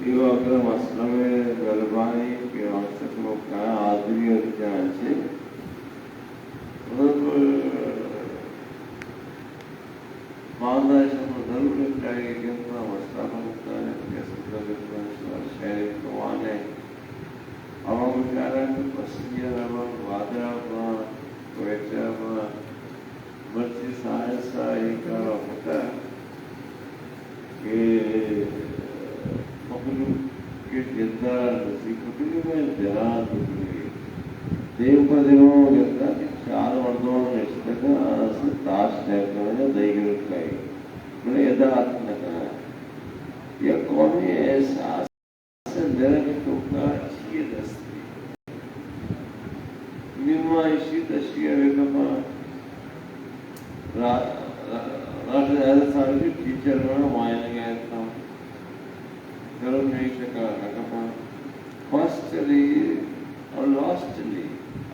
Ivakram Aslame Galvani के औसत का आदमी और जान से मानदा जरूर चाहिए कि अपना मसला बनता है कैसे लगता है शहर को आने आवाम विचारा कि पसंदीदा रहा वादा रहा कोयचा रहा बच्ची साइंस एक होता कि के जिंदा नसीकुटी में जरा दुखी देव पर देवों जिंदा कि चार वर्षों में इस्तेका से ताश टैकर ने दही गिरफ्त लाई मैंने यदार्थ न कहा यह कौन है एहसास से मेरे में टोका अच्छी दस्ती निम्मा इसी दस्तिया वेकमा राजस्थान की टीचर में मायने गया था गर्म नहीं सका रखा फर्स्टली और लास्टली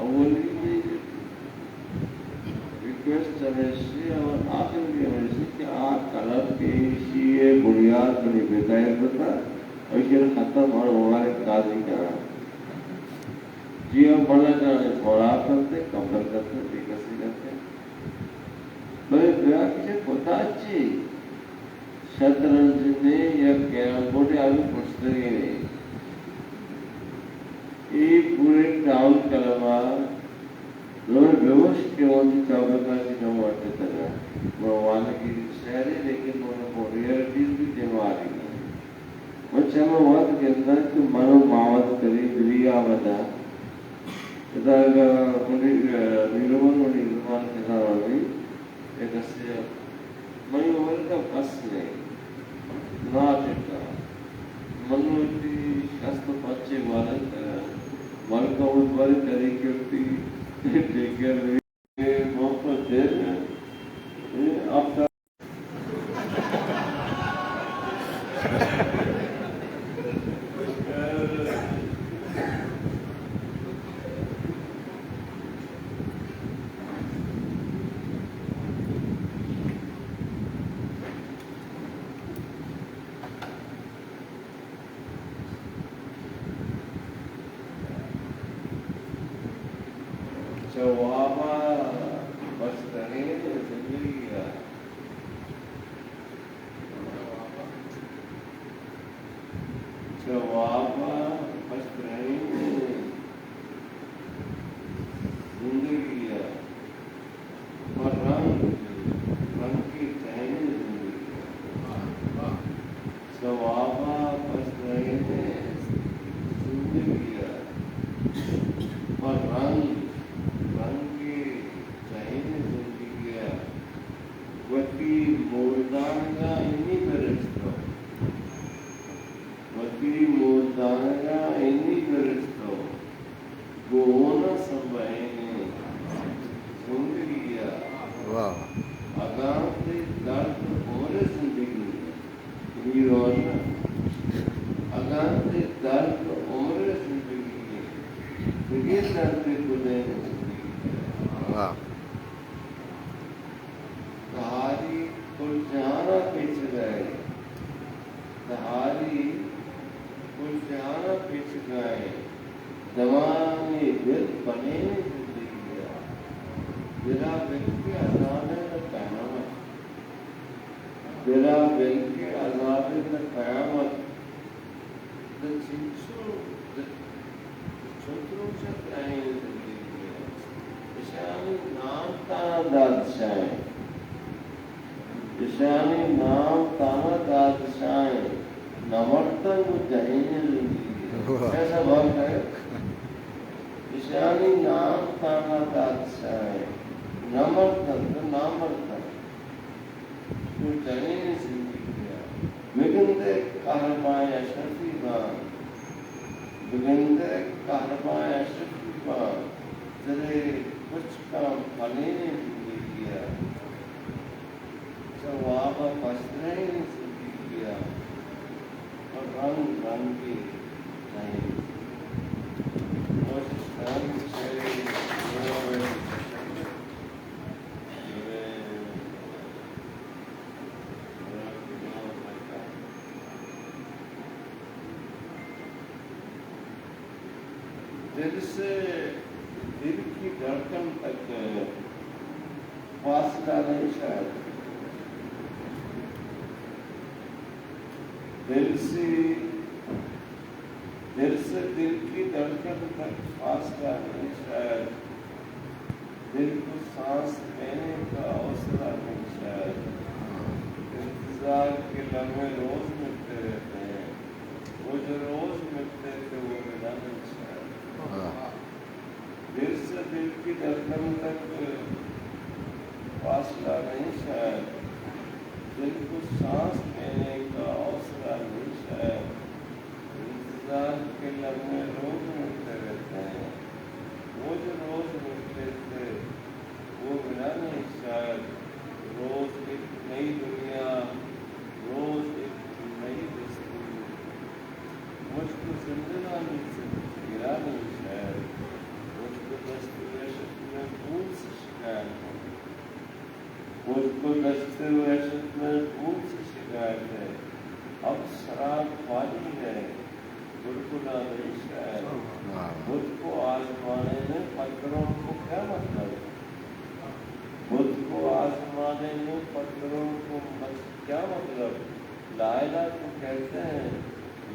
अव्वली में रिक्वेस्ट हमेशा और आखिर भी हमेशा कि आप कलर के इसी बुनियाद बनी बेदायर बता और इसे खत्म और हमारे काजी का जी हम बना जाने थोड़ा करते कमर करते बेकसी करते भाई ब्याह किसे पता चाहिए शतरंज ने या कैरम बोर्ड आगे पूछते ही नहीं ये पूरे टाउन कलमा लोग व्यवस्थित के वंश चावला की नवाटे तरह मरवाने की शहरी लेकिन उन्होंने रियलिटीज भी देवा रही है बच्चे में बात कहता है कि मनो मावत करी बिलिया बता इधर मुझे निरुवन और निरुवन के साथ वाली एक ऐसे मई उम्र का बस नहीं ना देता मनोती शास्त्र पच्चे वाले मन का उत्पाद तरीके की टेकर लिए मोहब्बत दे आपका जवाबा बस करें तो जिंदगी का जवाबा बस करें जिंदगी का और रंग की चाहें जिंदगी का जवाबा बस करें जिंदगी का और रंग मोदाना इन्हीं बरसतो वती मोदाना इन्हीं बरसतो गोना संभाएंगे जिंदगी या वाह अगांते दर्द और जिंदगी ये रोना अगांते दर्द और जिंदगी ये दर्द को दे वाह कहानी कुल जाना पीछ गए कहानी कुल जाना पीछ गए जवानी दिल बने जिंदगी बिना बिल के अजाब न कयामत बिना बिल के अजाब न कयामत द चिंचू से कहीं जिंदगी इशानी नाम का दादशाह इशानी नाम ताना दादशाह नमर्तन जहीन ऐसा भाव है इशानी नाम ताना दादशाह नमर्तन तो नामर्तन तो जहीन जिंदगी बिगंदे कहरबाए अशरफी बान बिगंदे कहरबाए अशरफी बान तेरे कुछ काम फले जिंदगी जवाब फसने किया और रंग रंग की नहीं दिल से दिल की धड़कन तक फासला नहीं शायद, दिल से दिल की धड़कन तक फासला नहीं शायद, दिल को सांस लेने का हौसला नहीं शायद, इंतजार के लम्हे रोज मिलते रहते हैं, वो जो रोज मिलते थे वो मिला नहीं शायद, दिल से दिल की धड़कन तक फासला नहीं शायद, दिल को सांस लेने का हौसला नहीं शायद, इंतजार के लम्हे रोज मिलते रहते हैं, वो जो रोज मिलते थे वो मिला नहीं शायद, रोज एक नई दुनिया, रोज एक नई दस्तूर, मुझको जिंदगानी से गिरा नहीं शायद, मुझको दस्तूर इश्क में भूल से शिकायत है, मुझको दस्तूर इश्क में भूल से शिकायत है, अब शराब खाली है गुलगुला नहीं शायद, मुझको आजमाने में पत्थरों को क्या मतलब, मुझको आजमाने में पत्थरों को क्या मतलब, लायला को कहते हैं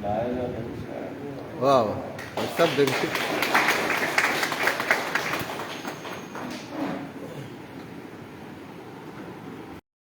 लायला नहीं शायद। वाह, सब देखिए।